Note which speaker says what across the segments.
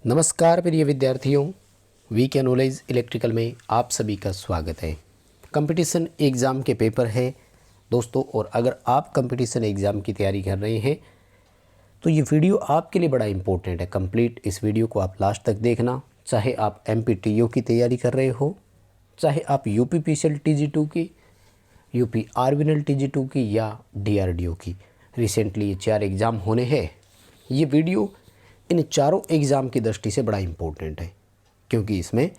Speaker 1: नमस्कार प्रिय विद्यार्थियों, वी के नॉलेज इलेक्ट्रिकल में आप सभी का स्वागत है। कंपटीशन एग्ज़ाम के पेपर है दोस्तों, और अगर आप कंपटीशन एग्ज़ाम की तैयारी कर रहे हैं तो ये वीडियो आपके लिए बड़ा इम्पोर्टेंट है। कंप्लीट इस वीडियो को आप लास्ट तक देखना, चाहे आप MPTO की तैयारी कर रहे हो, चाहे आप UPPCL TG2 की, UP आर्विनल TG2 की या DRDO की। रिसेंटली ये 4 एग्ज़ाम होने हैं। ये वीडियो इन चारों एग्ज़ाम की दृष्टि से बड़ा इम्पोर्टेंट है, क्योंकि इसमें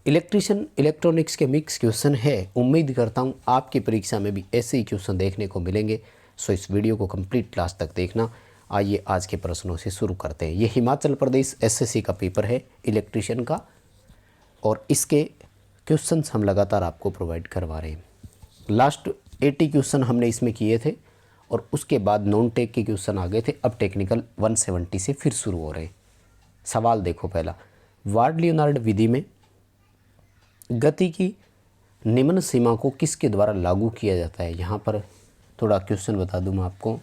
Speaker 1: इलेक्ट्रिशियन इलेक्ट्रॉनिक्स के मिक्स क्वेश्चन है। उम्मीद करता हूँ आपकी परीक्षा में भी ऐसे ही क्वेश्चन देखने को मिलेंगे। सो इस वीडियो को कंप्लीट क्लास तक देखना। आइए आज के प्रश्नों से शुरू करते हैं। ये हिमाचल प्रदेश SSC का पेपर है इलेक्ट्रिशियन का, और इसके क्वेश्चंस हम लगातार आपको प्रोवाइड करवा रहे हैं। लास्ट 80 क्वेश्चन हमने इसमें किए थे, और उसके बाद नॉन टेक के क्वेश्चन आ गए थे। अब टेक्निकल 170 से फिर शुरू हो रहे हैं। सवाल देखो पहला, वार्ड लियोनार्ड विधि में गति की निम्न सीमा को किसके द्वारा लागू किया जाता है। यहाँ पर थोड़ा क्वेश्चन बता दूँ मैं आपको।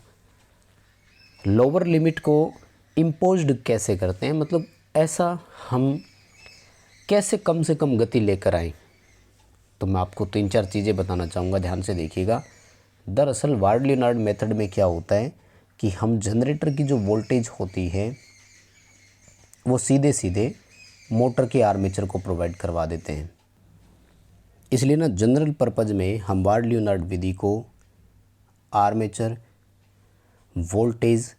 Speaker 1: लोअर लिमिट को इम्पोज्ड कैसे करते हैं, मतलब ऐसा हम कैसे कम से कम गति लेकर आएँ। तो मैं आपको 3-4 चीज़ें बताना चाहूँगा, ध्यान से देखिएगा। दरअसल वार्ड लियोनार्ड मेथड में क्या होता है कि हम जनरेटर की जो वोल्टेज होती है वो सीधे सीधे मोटर के आर्मेचर को प्रोवाइड करवा देते हैं। इसलिए ना जनरल पर्पज़ में हम वार्ड लियोनार्ड विधि को आर्मेचर वोल्टेज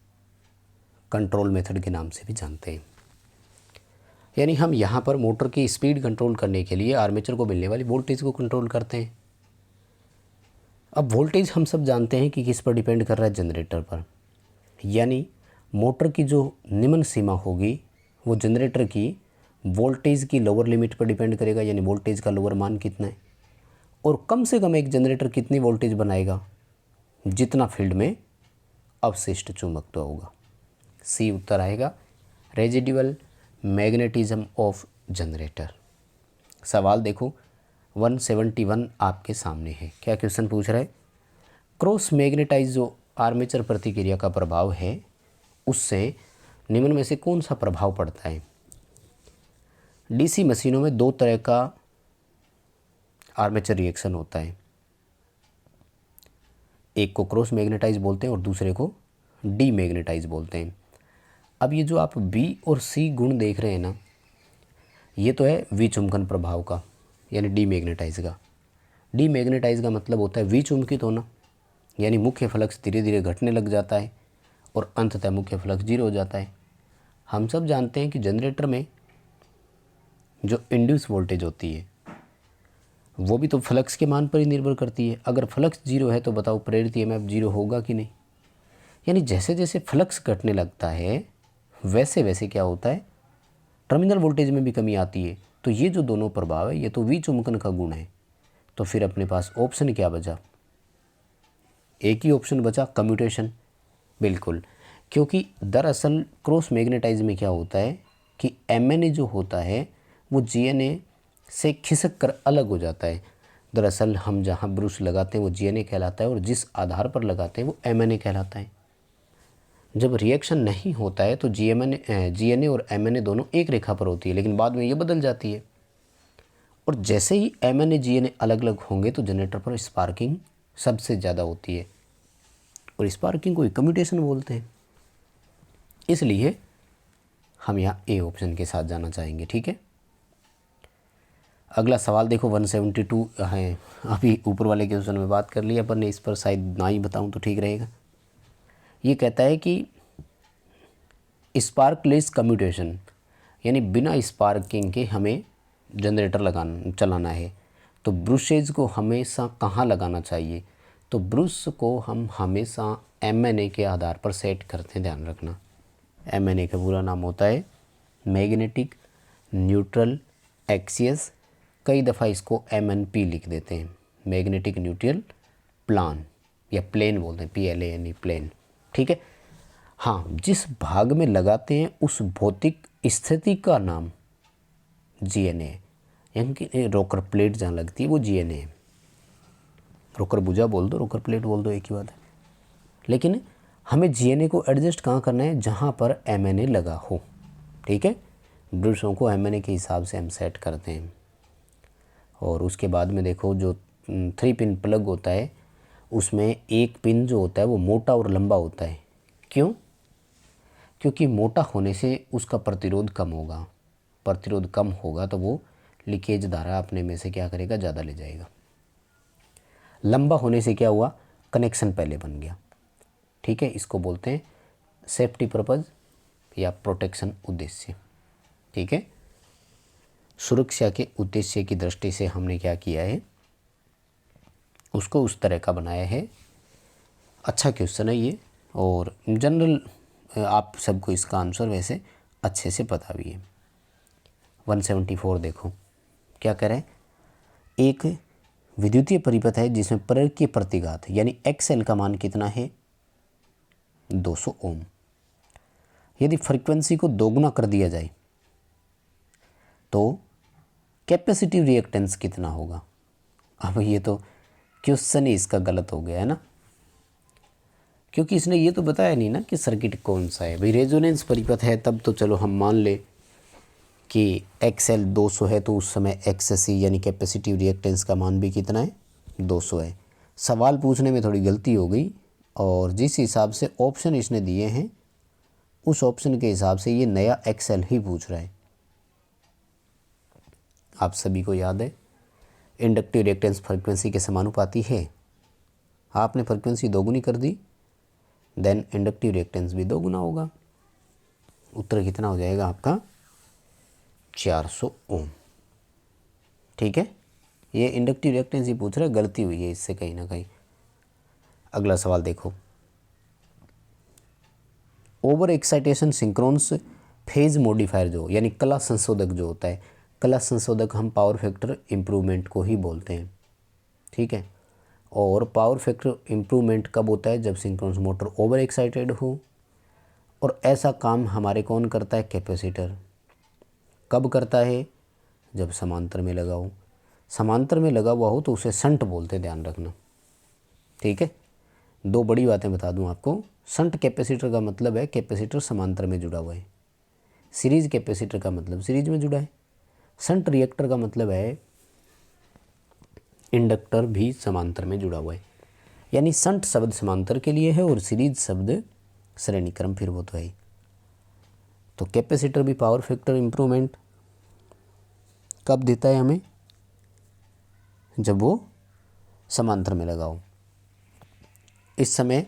Speaker 1: कंट्रोल मेथड के नाम से भी जानते हैं। यानी हम यहाँ पर मोटर की स्पीड कंट्रोल करने के लिए आर्मेचर को मिलने वाली वोल्टेज को कंट्रोल करते हैं। अब वोल्टेज हम सब जानते हैं कि किस पर डिपेंड कर रहा है, जनरेटर पर। यानी मोटर की जो निम्न सीमा होगी वो जनरेटर की वोल्टेज की लोअर लिमिट पर डिपेंड करेगा, यानी वोल्टेज का लोअर मान कितना है। और कम से कम एक जनरेटर कितनी वोल्टेज बनाएगा, जितना फील्ड में अवशिष्ट चुंबकत्व होगा। सी उत्तर आएगा, रेजिडुअल मैग्नेटिज्म ऑफ जनरेटर। सवाल देखो 171 आपके सामने है। क्या क्वेश्चन पूछ रहा है, क्रॉस मैग्नेटाइज जो आर्मेचर प्रतिक्रिया का प्रभाव है उससे निम्न में से कौन सा प्रभाव पड़ता है। DC मशीनों में 2 तरह का आर्मेचर रिएक्शन होता है, एक को क्रॉस मैग्नेटाइज बोलते हैं और दूसरे को डीमैग्नेटाइज बोलते हैं। अब ये जो आप B और C गुण देख रहे हैं ना, ये तो है विचुंबकन प्रभाव का, यानी डीमैग्नेटाइज का। डीमैग्नेटाइज का मतलब होता है विचुंबकित होना, यानी मुख्य फ्लक्स धीरे धीरे घटने लग जाता है और अंततः मुख्य फ्लक्स 0 हो जाता है। हम सब जानते हैं कि जनरेटर में जो इंड्यूस वोल्टेज होती है वो भी तो फ्लक्स के मान पर ही निर्भर करती है। अगर फ्लक्स 0 है तो बताओ प्रेरित EMF 0 होगा कि नहीं। यानी जैसे जैसे फ्लक्स घटने लगता है वैसे वैसे क्या होता है, टर्मिनल वोल्टेज में भी कमी आती है। तो ये जो दोनों प्रभाव है ये तो विचुंबकन का गुण है। तो फिर अपने पास ऑप्शन क्या बचा, एक ही ऑप्शन बचा, कम्यूटेशन। बिल्कुल, क्योंकि दरअसल क्रॉस मैग्नेटाइज में क्या होता है कि MNA जो होता है वो GNA से खिसक कर अलग हो जाता है। दरअसल हम जहाँ ब्रश लगाते हैं वो GNA कहलाता है, और जिस आधार पर लगाते हैं वो MNA कहलाता है। जब रिएक्शन नहीं होता है तो GNA और MNA दोनों एक रेखा पर होती है, लेकिन बाद में ये बदल जाती है। और जैसे ही MNA GNA अलग अलग होंगे तो जनरेटर पर स्पार्किंग सबसे ज़्यादा होती है, और स्पार्किंग को कम्यूटेशन बोलते हैं। इसलिए हम यहाँ A ऑप्शन के साथ जाना चाहेंगे। ठीक है, अगला सवाल देखो 172 है। अभी ऊपर वाले क्वेश्चन में बात कर लिया अपन ने, इस पर शायद ना ही बताऊँ तो ठीक रहेगा। ये कहता है कि स्पार्कलेस कम्यूटेशन, यानी बिना स्पार्किंग के हमें जनरेटर चलाना है, तो ब्रुशेज को हमेशा कहाँ लगाना चाहिए। तो ब्रुश को हम हमेशा MNA के आधार पर सेट करते हैं, ध्यान रखना। MNA का पूरा नाम होता है मैग्नेटिक न्यूट्रल एक्सियस, कई दफ़ा इसको MNP लिख देते हैं, मैग्नेटिक न्यूट्रल प्लान या प्लेन बोलते हैं, PLANE प्लेन। ठीक है, हाँ, जिस भाग में लगाते हैं उस भौतिक स्थिति का नाम GNA है, यानी कि रोकर प्लेट जहाँ लगती है वो GNA है। रोकर भुजा बोल दो, रोकर प्लेट बोल दो, एक ही बात है। लेकिन हमें GNA को एडजस्ट कहाँ करना है, जहाँ पर MNA लगा हो। ठीक है, ब्रशों को एम के हिसाब से हम सेट करते हैं। और उसके बाद में देखो जो 3 पिन प्लग होता है उसमें एक पिन जो होता है वो मोटा और लंबा होता है। क्यों? क्योंकि मोटा होने से उसका प्रतिरोध कम होगा, प्रतिरोध कम होगा तो वो लीकेज धारा अपने में से क्या करेगा, ज़्यादा ले जाएगा। लंबा होने से क्या हुआ, कनेक्शन पहले बन गया। ठीक है, इसको बोलते हैं सेफ्टी पर्पज़ या प्रोटेक्शन उद्देश्य। ठीक है, सुरक्षा के उद्देश्य की दृष्टि से हमने क्या किया है, उसको उस तरह का बनाया है। अच्छा क्वेश्चन है ये, और जनरल आप सबको इसका आंसर वैसे अच्छे से पता भी है। 174 देखो क्या कह रहे हैं, एक विद्युतीय परिपथ है जिसमें प्रेरक के प्रतिघात यानी एक्सएल का मान कितना है, 200 ओम। यदि फ्रीक्वेंसी को दोगुना कर दिया जाए तो कैपेसिटिव रिएक्टेंस कितना होगा। अब ये तो क्वेश्चन ही इसका गलत हो गया है ना, क्योंकि इसने ये तो बताया नहीं ना कि सर्किट कौन सा है। भाई रेजोनेंस परिपथ है तब तो चलो हम मान ले कि एक्सएल 200 है तो उस समय एक्सएससी यानी कैपेसिटिव रिएक्टेंस का मान भी कितना है, 200 है। सवाल पूछने में थोड़ी गलती हो गई, और जिस हिसाब से ऑप्शन इसने दिए हैं उस ऑप्शन के हिसाब से ये नया एक्सएल ही पूछ रहा है। आप सभी को याद है इंडक्टिव रिएक्टेंस फ्रीक्वेंसी के समानुपाती है। आपने फ्रीक्वेंसी दोगुनी कर दी देन इंडक्टिव रिएक्टेंस भी दोगुना होगा। उत्तर कितना हो जाएगा आपका, 400 ओम। ठीक है, ये इंडक्टिव रिएक्टेंस ही पूछ रहा है, गलती हुई है इससे कहीं ना कहीं। अगला सवाल देखो, over excitation synchronous phase modifier जो यानी कला संशोधक जो होता है, कला संशोधक हम पावर फैक्टर इम्प्रूवमेंट को ही बोलते हैं। ठीक है, और पावर फैक्टर इम्प्रूवमेंट कब होता है, जब सिंक्रोनस मोटर ओवर एक्साइटेड हो। और ऐसा काम हमारे कौन करता है, कैपेसिटर। कब करता है, जब समांतर में लगा हो। समांतर में लगा हुआ हो तो उसे शंट बोलते, ध्यान रखना। ठीक है, दो बड़ी बातें बता दूं आपको। शंट कैपेसिटर का मतलब है कैपेसिटर समांतर में जुड़ा हुआ है। सीरीज कैपेसिटर का मतलब सीरीज में जुड़ा है। शंट रिएक्टर का मतलब है इंडक्टर भी समांतर में जुड़ा हुआ है। यानी शंट शब्द समांतर के लिए है और सीरीज शब्द श्रेणी क्रम, फिर वो तो है। तो कैपेसिटर भी पावर फैक्टर इम्प्रूवमेंट कब देता है हमें, जब वो समांतर में लगा हो। इस समय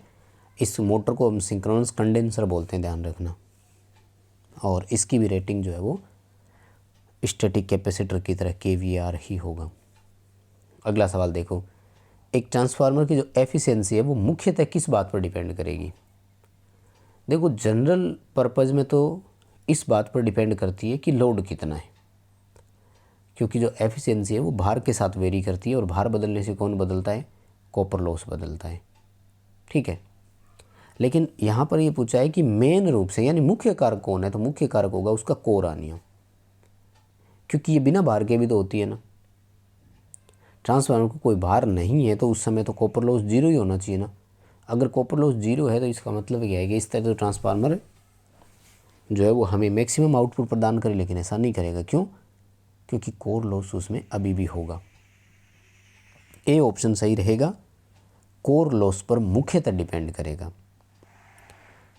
Speaker 1: इस मोटर को हम सिंक्रोनस कंडेंसर बोलते हैं, ध्यान रखना। और इसकी भी रेटिंग जो है वो स्टैटिक कैपेसिटर की तरह KVR ही होगा। अगला सवाल देखो, एक ट्रांसफार्मर की जो एफिशिएंसी है वो मुख्यतः किस बात पर डिपेंड करेगी। देखो जनरल पर्पज़ में तो इस बात पर डिपेंड करती है कि लोड कितना है, क्योंकि जो एफिशिएंसी है वो भार के साथ वेरी करती है, और भार बदलने से कौन बदलता है, कॉपर लॉस बदलता है। ठीक है, लेकिन यहाँ पर ये पूछा है कि मेन रूप से यानी मुख्य कारक कौन है, तो मुख्य कारक होगा उसका कोर आनियम, क्योंकि ये बिना भार के भी तो होती है ना। ट्रांसफार्मर को कोई भार नहीं है तो उस समय तो कॉपर लॉस 0 ही होना चाहिए ना। अगर कॉपर लॉस 0 है तो इसका मतलब क्या है कि इस तरह तो ट्रांसफार्मर जो है वो हमें मैक्सिमम आउटपुट प्रदान करे, लेकिन ऐसा नहीं करेगा। क्यों? क्योंकि कोर लॉस उसमें अभी भी होगा। ए ऑप्शन सही रहेगा, कोर लॉस पर मुख्यतः डिपेंड करेगा।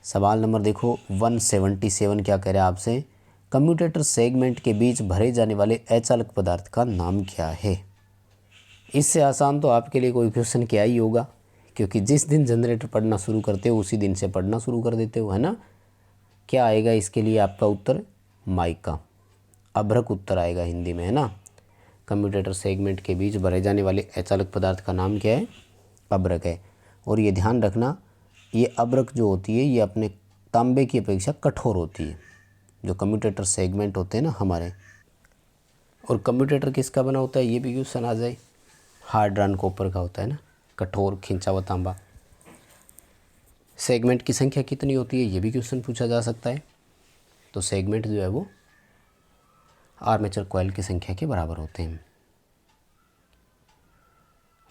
Speaker 1: सवाल नंबर देखो 177 क्या कह रहा है आपसे, कम्यूटेटर सेगमेंट के बीच भरे जाने वाले अचालक पदार्थ का नाम क्या है। इससे आसान तो आपके लिए कोई क्वेश्चन क्या ही होगा, क्योंकि जिस दिन जनरेटर पढ़ना शुरू करते हो उसी दिन से पढ़ना शुरू कर देते हो, है ना। क्या आएगा इसके लिए आपका उत्तर, माइका, अभ्रक उत्तर आएगा हिंदी में, है ना। कम्यूटेटर सेगमेंट के बीच भरे जाने वाले अचालक पदार्थ का नाम क्या है, अभ्रक है। और ये ध्यान रखना, ये अभ्रक जो होती है ये अपने तांबे की अपेक्षा कठोर होती है। जो कम्यूटेटर सेगमेंट होते हैं ना हमारे, और कम्यूटेटर किसका बना होता है ये भी क्वेश्चन आ जाए, हार्ड रन कॉपर का होता है ना, कठोर खिंचा हुआ तांबा। सेगमेंट की संख्या कितनी होती है ये भी क्वेश्चन पूछा जा सकता है। तो सेगमेंट जो है वो आर्मेचर कॉइल की संख्या के बराबर होते हैं।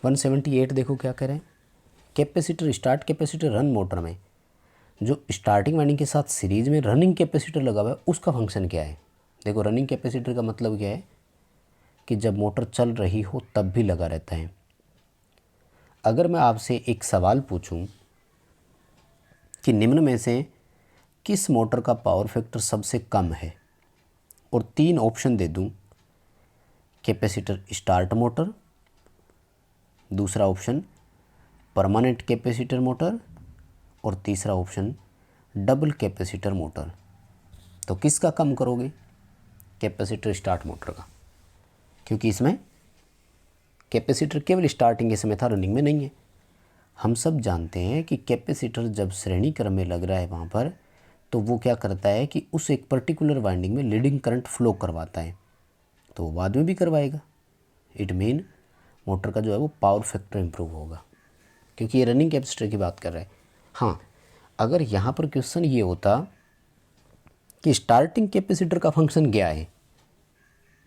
Speaker 1: 178 देखो क्या कह रहे हैं, capacitor start capacitor run motor में जो स्टार्टिंग वाइंडिंग के साथ सीरीज में रनिंग कैपेसिटर लगा हुआ है उसका फंक्शन क्या है। देखो रनिंग कैपेसिटर का मतलब क्या है कि जब मोटर चल रही हो तब भी लगा रहता है। अगर मैं आपसे एक सवाल पूछूं कि निम्न में से किस मोटर का पावर फैक्टर सबसे कम है और 3 ऑप्शन दे दूं, कैपेसिटर स्टार्ट मोटर, दूसरा ऑप्शन परमानेंट कैपेसिटर मोटर और तीसरा ऑप्शन डबल कैपेसिटर मोटर, तो किसका कम करोगे? कैपेसिटर स्टार्ट मोटर का, क्योंकि इसमें कैपेसिटर केवल स्टार्टिंग के समय था, रनिंग में नहीं है। हम सब जानते हैं कि कैपेसिटर जब श्रेणी क्रम में लग रहा है वहाँ पर, तो वो क्या करता है कि उस एक पर्टिकुलर वाइंडिंग में लीडिंग करंट फ्लो करवाता है, तो वो बाद में भी करवाएगा। इट मीन मोटर का जो है वो पावर फैक्टर इम्प्रूव होगा, क्योंकि ये रनिंग कैपेसिटर की बात कर रहा है। हाँ, अगर यहाँ पर क्वेश्चन ये होता कि स्टार्टिंग कैपेसिटर का फंक्शन क्या है,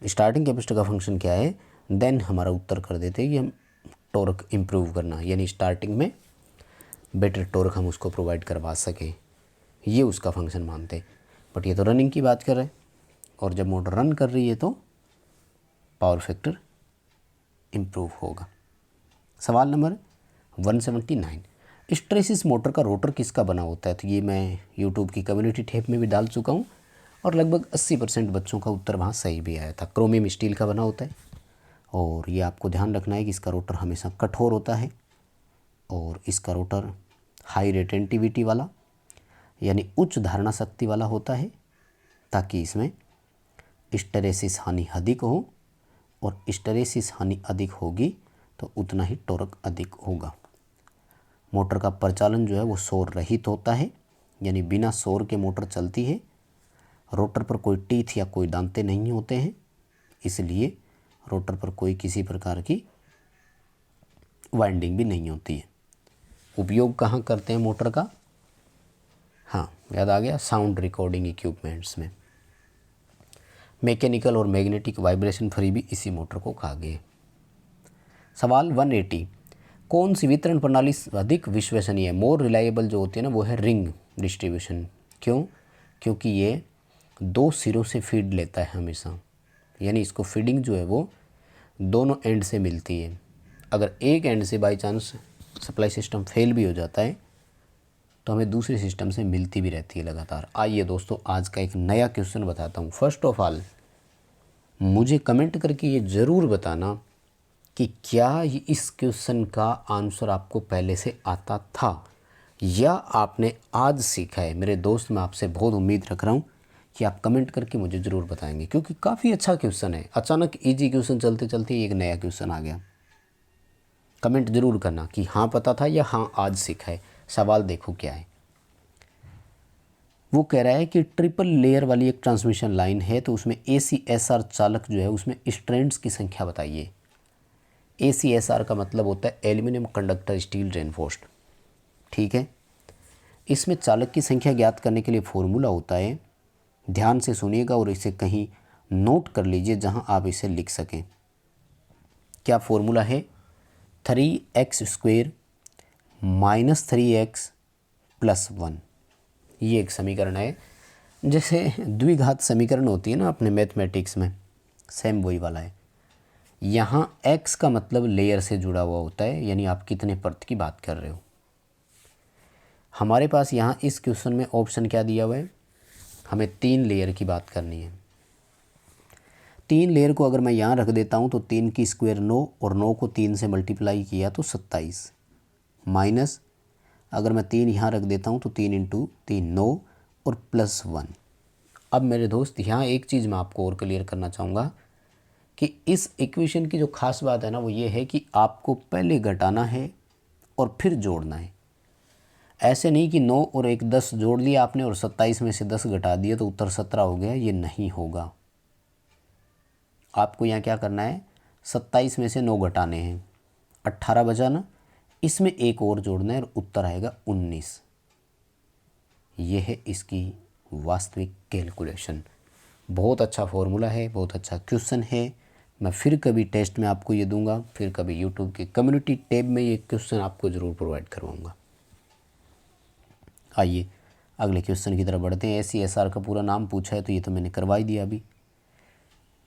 Speaker 1: स्टार्टिंग कैपेसिटर का फंक्शन क्या है, देन हमारा उत्तर कर देते कि हम टॉर्क इम्प्रूव करना, यानी स्टार्टिंग में बेटर टॉर्क हम उसको प्रोवाइड करवा सकें, ये उसका फंक्शन मानते। बट ये तो रनिंग की बात कर रहे हैं, और जब मोटर रन कर रही है तो पावर फैक्टर इम्प्रूव होगा। सवाल नंबर 179, स्ट्रेसिस मोटर का रोटर किसका बना होता है? तो ये मैं यूट्यूब की कम्युनिटी टैब में भी डाल चुका हूँ और लगभग 80% बच्चों का उत्तर वहाँ सही भी आया था। क्रोमियम स्टील का बना होता है, और ये आपको ध्यान रखना है कि इसका रोटर हमेशा कठोर होता है और इसका रोटर हाई रेटेंटिविटी वाला यानी उच्च धारणा शक्ति वाला होता है, ताकि इसमें हिस्टैरिसीस हानि अधिक हो, और हिस्टैरिसीस हानि अधिक होगी तो उतना ही टॉर्क अधिक होगा। मोटर का परिचालन जो है वो शोर रहित होता है, यानी बिना शोर के मोटर चलती है। रोटर पर कोई टीथ या कोई दांते नहीं होते हैं, इसलिए रोटर पर कोई किसी प्रकार की वाइंडिंग भी नहीं होती है। उपयोग कहाँ करते हैं मोटर का? हाँ, याद आ गया, साउंड रिकॉर्डिंग इक्विपमेंट्स में। मैकेनिकल और मैग्नेटिक वाइब्रेशन फ्री भी इसी मोटर को कहा गया। सवाल 180, कौन सी वितरण प्रणाली अधिक विश्वसनीय है? मोर रिलायबल जो होती है ना, वो है रिंग डिस्ट्रीब्यूशन। क्यों? क्योंकि ये 2 सिरों से फीड लेता है हमेशा, यानी इसको फीडिंग जो है वो दोनों एंड से मिलती है। अगर एक एंड से by chance supply system fail भी हो जाता है तो हमें दूसरे सिस्टम से मिलती भी रहती है लगातार। आइए दोस्तों, आज का एक नया क्वेश्चन बताता हूँ। फर्स्ट ऑफ ऑल मुझे कमेंट करके ये ज़रूर बताना कि क्या इस क्वेश्चन का आंसर आपको पहले से आता था या आपने आज सीखा है। मेरे दोस्त, मैं आपसे बहुत उम्मीद रख रहा हूँ कि आप कमेंट करके मुझे ज़रूर बताएंगे, क्योंकि काफ़ी अच्छा क्वेश्चन है। अचानक इजी क्वेश्चन चलते चलते एक नया क्वेश्चन आ गया। कमेंट ज़रूर करना कि हाँ पता था या हाँ आज सीखा है। सवाल देखो क्या है। वो कह रहा है कि ट्रिपल लेयर वाली एक ट्रांसमिशन लाइन है, तो उसमें ACSR चालक जो है उसमें स्ट्रैंड्स की संख्या बताइए। ACSR का मतलब होता है एल्यूमिनियम कंडक्टर स्टील रेनफोर्स्ड, ठीक है। इसमें चालक की संख्या ज्ञात करने के लिए फॉर्मूला होता है, ध्यान से सुनिएगा और इसे कहीं नोट कर लीजिए जहां आप इसे लिख सकें। क्या फॉर्मूला है? 3x² - 3x + 1। ये एक समीकरण है, जैसे द्विघात समीकरण होती है ना अपने मैथमेटिक्स में, सेम वही वाला है। यहाँ x का मतलब लेयर से जुड़ा हुआ होता है, यानी आप कितने परत की बात कर रहे हो। हमारे पास यहाँ इस क्वेश्चन में ऑप्शन क्या दिया हुआ है? हमें 3 लेयर की बात करनी है। 3 लेयर को अगर मैं यहाँ रख देता हूँ तो 3 की स्क्वायर 9 और 9 को 3 से मल्टीप्लाई किया तो 27, माइनस अगर मैं 3 यहाँ रख देता हूँ तो 3 × 3 9 और +1। अब मेरे दोस्त, यहाँ एक चीज़ मैं आपको और क्लियर करना चाहूँगा कि इस इक्वेशन की जो खास बात है ना, वो ये है कि आपको पहले घटाना है और फिर जोड़ना है। ऐसे नहीं कि 9 और 1 10 जोड़ लिया आपने और 27 में से 10 घटा दिया तो उत्तर 17 हो गया, ये नहीं होगा। आपको यहाँ क्या करना है? 27 में से 9 घटाने हैं, 18 बचा ना, इसमें एक और जोड़ना है और उत्तर आएगा 19। ये है इसकी वास्तविक कैलकुलेशन। बहुत अच्छा फॉर्मूला है, बहुत अच्छा क्वेश्चन है। मैं फिर कभी टेस्ट में आपको ये दूंगा, फिर कभी यूट्यूब के कम्युनिटी टैब में ये क्वेश्चन आपको ज़रूर प्रोवाइड करवाऊँगा। आइए अगले क्वेश्चन की तरफ बढ़ते हैं। ACSR का पूरा नाम पूछा है तो ये तो मैंने करवा ही दिया अभी।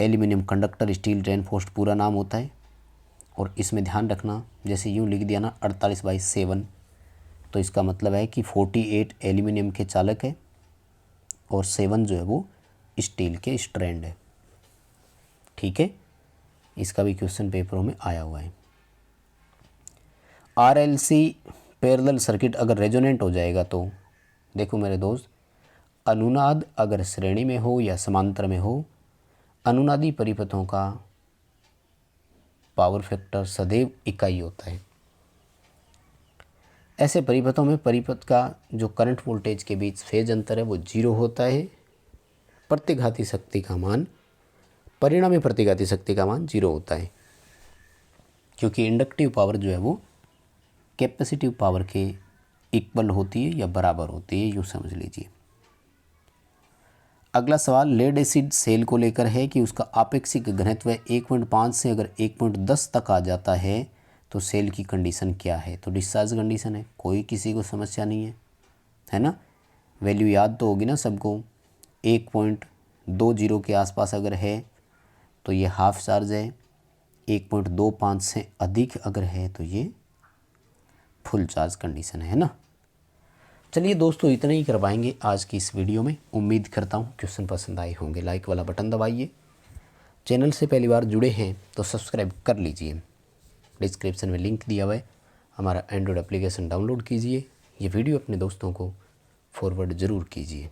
Speaker 1: एल्यूमिनियम कंडक्टर स्टील रेनफोर्स्ड पूरा नाम होता है। और इसमें ध्यान रखना, जैसे यूँ लिख दिया ना 48/7, तो इसका मतलब है कि 48 एल्यूमिनियम के चालक है और 7 जो है वो स्टील के स्ट्रैंड है। ठीक है, इसका भी क्वेश्चन पेपरों में आया हुआ है। RLC पैरेलल सर्किट अगर रेजोनेंट हो जाएगा तो देखो मेरे दोस्त, अनुनाद अगर श्रेणी में हो या समांतर में हो, अनुनादी परिपथों का पावर फैक्टर सदैव इकाई होता है। ऐसे परिपथों में परिपथ का जो करंट वोल्टेज के बीच फेज अंतर है वो 0 होता है। प्रतिघाती शक्ति का मान, परिणामी प्रतिघाती शक्ति का मान 0 होता है, क्योंकि इंडक्टिव पावर जो है वो कैपेसिटिव पावर के इक्वल होती है या बराबर होती है, यूँ समझ लीजिए। अगला सवाल लेड एसिड सेल को लेकर है कि उसका आपेक्षिक घनत्व 1.5 से अगर 1.10 तक आ जाता है तो सेल की कंडीशन क्या है। तो डिस्चार्ज कंडीशन है, कोई किसी को समस्या नहीं है ना। वैल्यू याद तो होगी ना सबको। 1.20 के आसपास अगर है तो ये हाफ चार्ज है, 1.25 से अधिक अगर है तो ये फुल चार्ज कंडीशन है ना। चलिए दोस्तों, इतना ही कर पाएंगे आज की इस वीडियो में। उम्मीद करता हूँ क्वेश्चन पसंद आए होंगे। लाइक वाला बटन दबाइए। चैनल से पहली बार जुड़े हैं तो सब्सक्राइब कर लीजिए। डिस्क्रिप्शन में लिंक दिया हुआ है, हमारा एंड्रॉयड एप्लीकेशन डाउनलोड कीजिए। ये वीडियो अपने दोस्तों को फॉरवर्ड ज़रूर कीजिए।